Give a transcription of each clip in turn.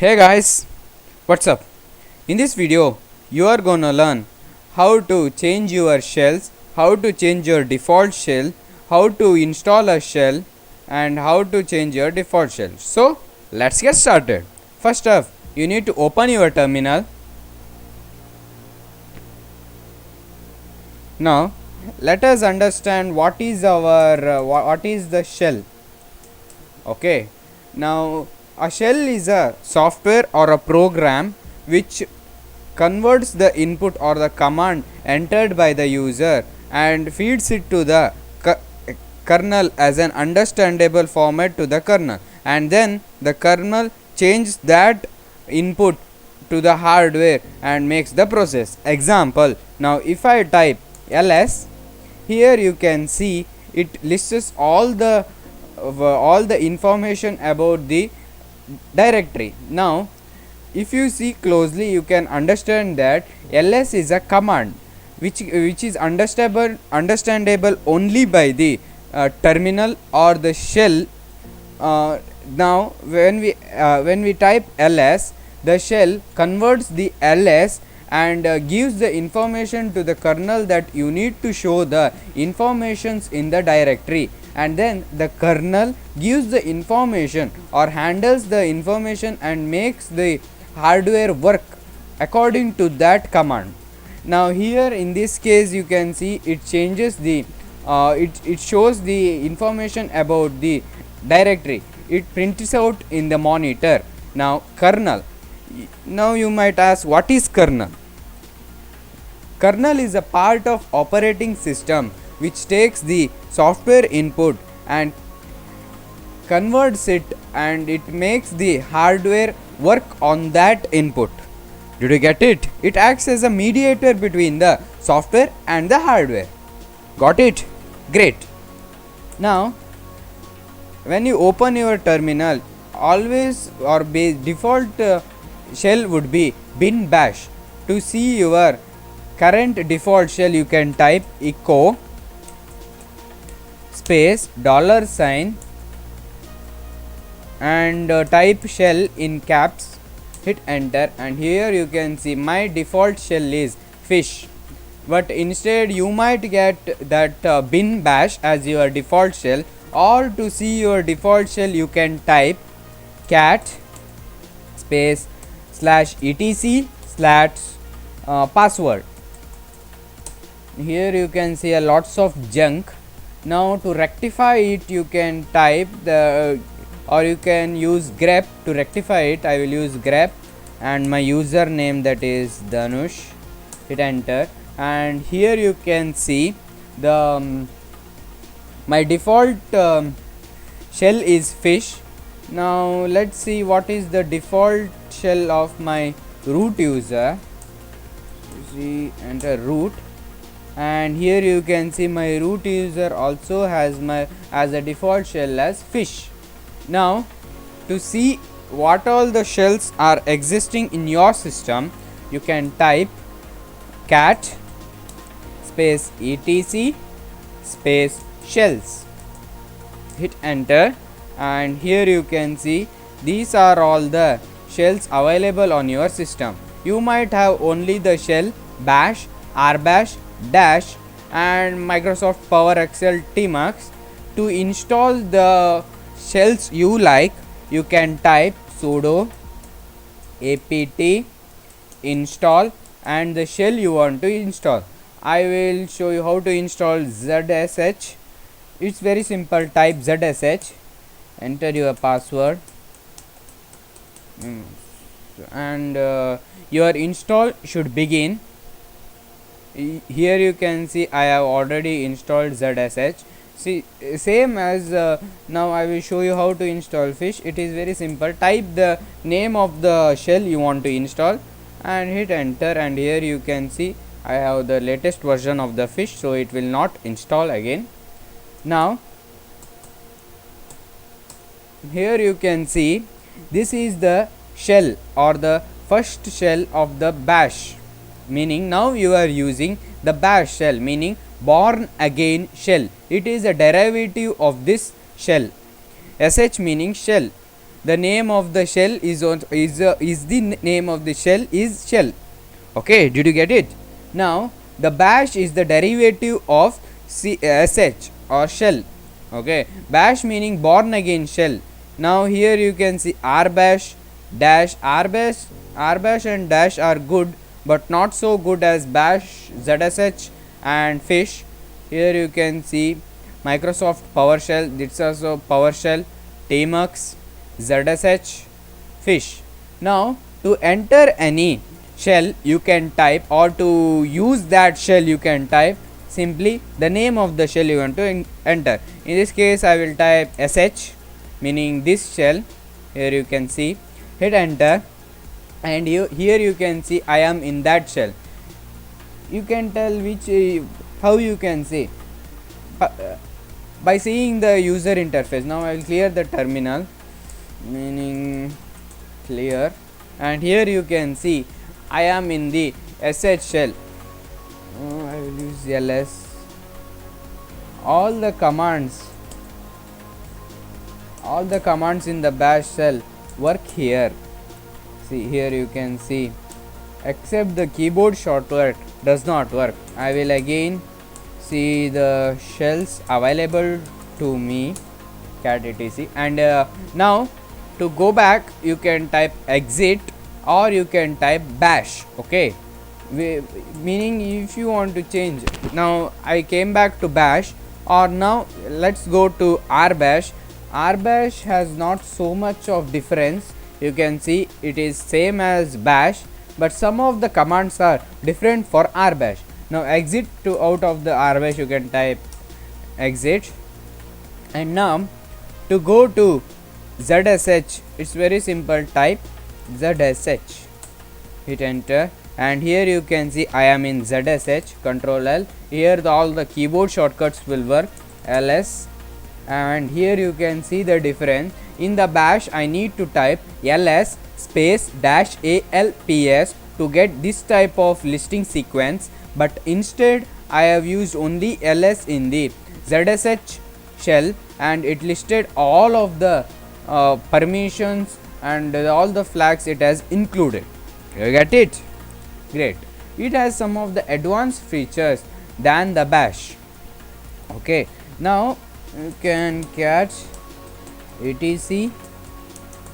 Hey guys, what's up? In this video, you are gonna learn how to change your shells, how to change your default shell, how to install a shell, and how to change your default shell. So, let's get started. First off, you need to open your terminal. Now, let us understand what is what is the shell. Okay, now a shell is a software or a program which converts the input or the command entered by the user and feeds it to the kernel as an understandable format to the kernel, and then the kernel changes that input to the hardware and makes the process. Example, now if I type ls, here you can see it lists all the information about the directory. Now if you see closely, you can understand that ls is a command which is understandable only by the terminal or the shell. Now when we type ls, the shell converts the ls and gives the information to the kernel that you need to show the informations in the directory, and then the kernel gives the information or handles the information and makes the hardware work according to that command. Now here in this case you can see it changes the it shows the information about the directory, it prints out in the monitor. Now kernel, now you might ask, what is kernel? Kernel is a part of operating system which takes the software input and converts it, and it makes the hardware work on that input. Did you get it? It acts as a mediator between the software and the hardware. Got it? Great. Now when you open your terminal, always or default shell would be bin bash. To see your current default shell, you can type echo space $sign and type shell in caps, hit enter, and here you can see my default shell is fish, but instead you might get that bin bash as your default shell. Or to see your default shell, you can type cat space /etc/password. Here you can see a lots of junk. Now to rectify it, you can type the or you can use grep to rectify it. I will use grep and my username, that is Dhanush, hit enter, and here you can see the my default shell is fish. Now let's see what is the default shell of my root user. See, enter root, and here you can see my root user also has as a default shell as fish. Now to see what all the shells are existing in your system, you can type cat space etc space shells, hit enter, and here you can see these are all the shells available on your system. You might have only the shell bash, rbash, dash, and Microsoft Power Excel Tmux. To install the shells you like, you can type sudo apt install and the shell you want to install. I will show you how to install zsh. It's very simple. Type zsh, enter your password, and your install should begin. Here you can see I have already installed zsh. See, same as now I will show you how to install fish. It is very simple. Type the name of the shell you want to install and hit enter, and here you can see I have the latest version of the fish, so it will not install again. Now here you can see this is the shell or the first shell of the bash, meaning now you are using the bash shell, meaning born again shell. It is a derivative of this shell. sh meaning shell. the name of the shell is the name of the shell is shell. Okay, did you get it? Now the bash is the derivative of sh or shell. Okay, bash meaning born again shell. Now here you can see r bash dash r bash and dash are good, but not so good as bash, zsh and fish. Here you can see Microsoft PowerShell, this also PowerShell, Tmux, zsh, fish. Now to enter any shell you can type, or to use that shell you can type simply the name of the shell you want to enter. In this case I will type sh meaning this shell. Here you can see, hit enter, and here you can see I am in that shell. You can tell which how you can see uh, by seeing the user interface. Now I will clear the terminal, meaning clear, and here you can see I am in the sh shell. I will use ls. All the commands in the bash shell work here. See, here you can see, except the keyboard shortcut does not work. I will again see the shells available to me, cat etc, and now to go back you can type exit or you can type bash. Okay, meaning if you want to change, now I came back to bash, or now let's go to r bash. R bash has not so much of difference. You can see it is same as bash, but some of the commands are different for r bash. Now exit to out of the r bash you can type exit, and now to go to zsh it's very simple, type zsh, hit enter, and here you can see I am in zsh, control L. Here all the keyboard shortcuts will work, ls, and here you can see the difference. In the bash I need to type ls space dash alps to get this type of listing sequence, but instead I have used only ls in the zsh shell, and it listed all of the permissions and all the flags it has included. You get it? Great. It has some of the advanced features than the bash. Okay, now you can catch etc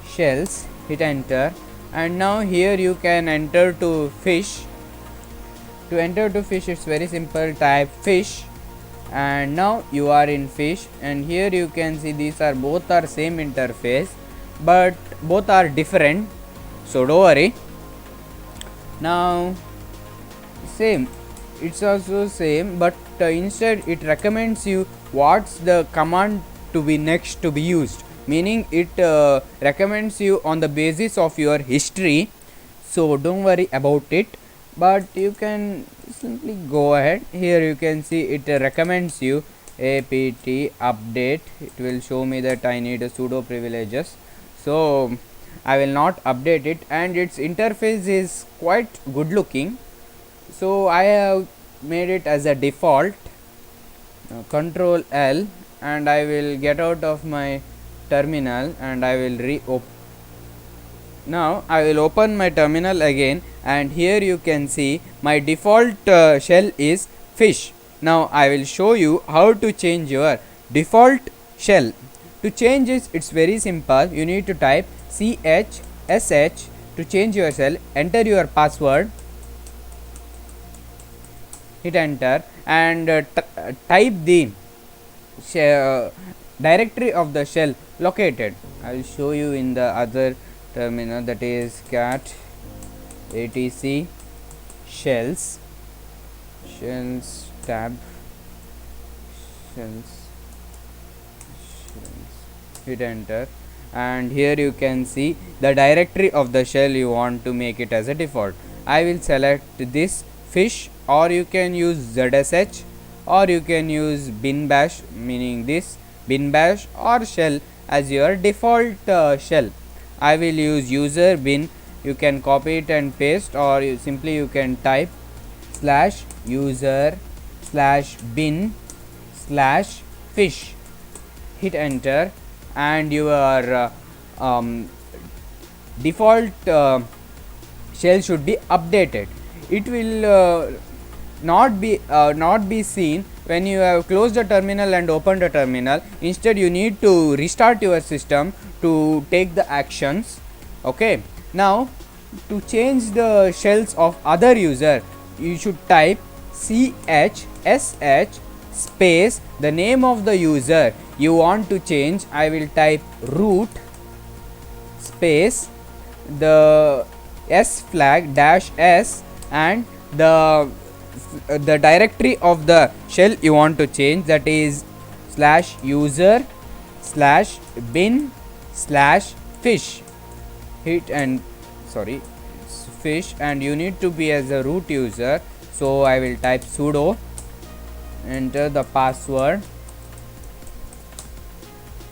shells, hit enter, and now here you can enter to fish. To enter to fish it's very simple, type fish, and now you are in fish, and here you can see these are both are same interface but both are different, so don't worry. Now same, it's also same, but instead it recommends you what's the command to be next to be used, meaning it recommends you on the basis of your history, so don't worry about it, but you can simply go ahead. Here you can see it recommends you apt update. It will show me that I need a sudo privileges, so I will not update it, and its interface is quite good looking, so I have made it as a default. Control L, and I will get out of my terminal and I will now I will open my terminal again, and here you can see my default shell is fish. Now I will show you how to change your default shell. To change it, it's very simple. You need to type chsh to change your shell, enter your password, hit enter, and type the directory of the shell located. I will show you in the other terminal, that is cat etc shells tab shells, hit enter, and here you can see the directory of the shell you want to make it as a default. I will select this fish, or you can use zsh, or you can use bin bash, meaning this bin bash or shell as your default shell. I will use user bin. You can copy it and paste, or simply you can type slash user slash bin slash fish, hit enter, and your um, default shell should be updated. It will not be seen when you have closed the terminal and opened the terminal. Instead, you need to restart your system to take the actions. Okay, now to change the shells of other user, you should type chsh space the name of the user you want to change. I will type root space the s flag dash s and the directory of the shell you want to change, that is /user /bin /fish. Hit and sorry, it's fish, and you need to be as a root user, so I will type sudo, enter the password,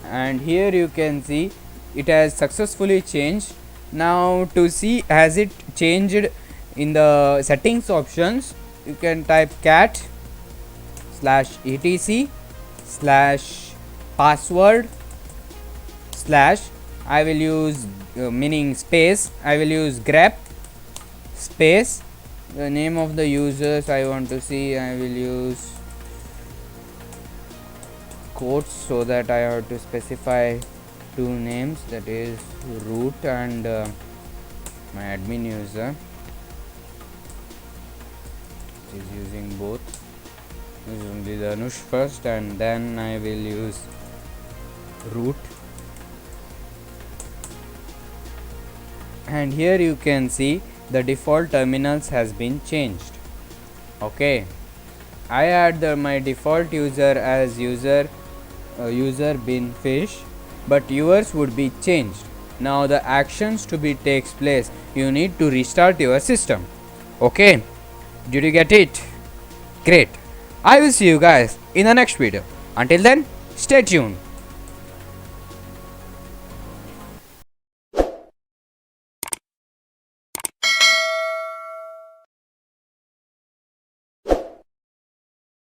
and here you can see it has successfully changed. Now to see has it changed in the settings options, you can type cat /etc /password / I will use meaning space, I will use grep space the name of the users I want to see, I will use quotes so that I have to specify two names, that is root and my admin user, which is using both. This is only the Anush first, and then I will use root. And here you can see the default terminals has been changed. Okay, I had my default user as user bin fish, but yours would be changed. Now the actions to be takes place, you need to restart your system. Okay, did you get it? Great. I will see you guys in the next video. Until then, stay tuned.